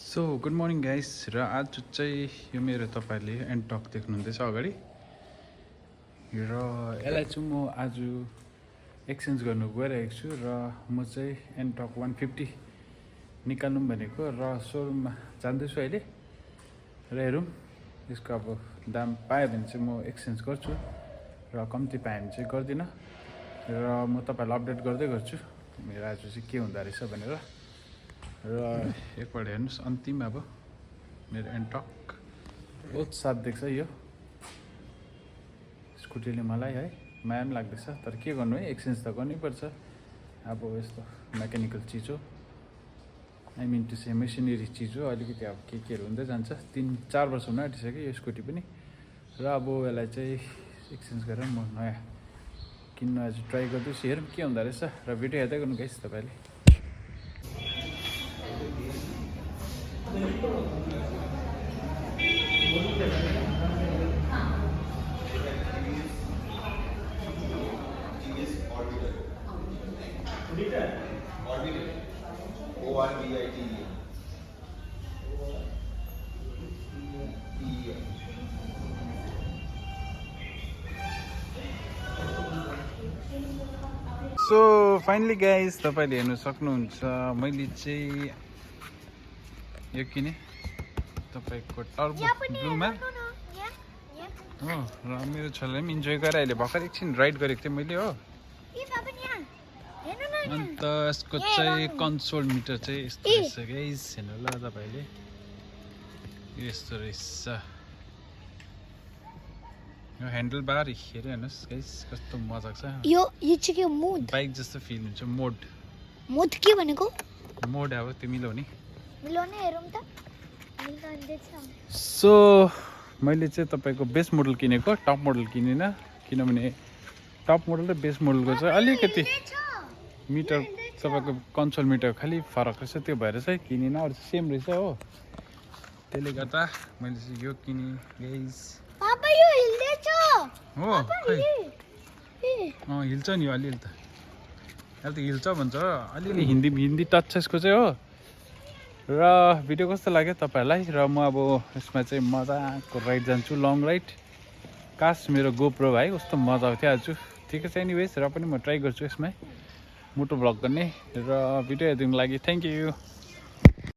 so good morning guys र आज चाहिँ यो मेरो तपाईँहरूले एन्टक देख्नुहुँदैछ अगाडि र यसलाई चाहिँ म आज एक्सचेन्ज गर्नु गइरहेको छु र म चाहिँ एन्टक 150 निकाल्नु भनेको र सोरुममा जाँदैछु अहिले र हेरौँ यसको अब दाम पायो भने चाहिँ म एक्सचेन्ज गर्छु र कम्ती पायो भने चाहिँ गर्दिनँ र म तपाईँहरूलाई अपडेट गर्दै गर्छु मेरो आज चाहिँ के हुँदो रहेछ भनेर र एकपल्ट हेर्नुहोस् अन्तिम अब मेरो एन्टक बहुत साथ देख्छ यो स्कुटीले मलाई है माया पनि लाग्दैछ तर के गर्नु है एक्सचेन्ज त गर्नैपर्छ अब यस्तो मेकानिकल चिज हो I mean to say machinery चिज हो अलिकति अब केहरू हुँदै जान्छ 3-4 वर्ष हुन आँटिसक्यो यो स्कुटी पनि र अब यसलाई चाहिँ एक्सचेन्ज गरेर म नयाँ किन्नु आज ट्राई गर्दैछु हेरौँ के हुँदो रहेछ र भिडियो हेर्दै गर्नु गाइस तपाईँले सो फाइनली गाइस तपाईँले हेर्नु सक्नुहुन्छ मैले चाहिँ यो किने तपाईँको टर्बो ब्लूमा हो र मेरो छोराले पनि इन्जोय गरेर अहिले भर्खर एकछिन राइड गरेको थिएँ मैले हो अन्त यसको चाहिँ कन्सोल मिटर चाहिँ यस्तो रहेछ गाइस हेर्नु ल तपाईँले यस्तो रहेछ यो ह्यान्डल बार हेऱ्यो हेर्नुहोस् गाइस कस्तो मजाको छ यो चाहिँ के मोड बाइक जस्तो फिल हुन्छ मोड के भनेको मोड अब त्यो मिलाउने हेरौँ त सो मैले चाहिँ तपाईँको बेस मोडल किनेको टप मोडल किनेन किनभने टप मोडल र बेस मोडलको चाहिँ अलिकति मिटर तपाईँको कन्सोल मिटर खालि फरक रहेछ त्यो भएर चाहिँ किनेन अरू सेम रहेछ हो त्यसले गर्दा मैले चाहिँ यो किनेँ गाइस पापा यो हिल्दैछ हो हिल्छ नि अलिअलि त अहिले त हिल्छ भन्छ अलिअलि हिन्दी टच छ यसको चाहिँ हो र भिडियो कस्तो लाग्यो तपाईँहरूलाई र म अब यसमा चाहिँ मजाको राइड जान्छु लङ राइड काश मेरो गोप्रो भाइ कस्तो मजा आउँथ्यो आज ठिकै छ एनिवेज र पनि म ट्राई गर्छु यसमै मोटो भ्लग गर्ने र भिडियो हेरिदिनुको लागि थ्याङ्क यू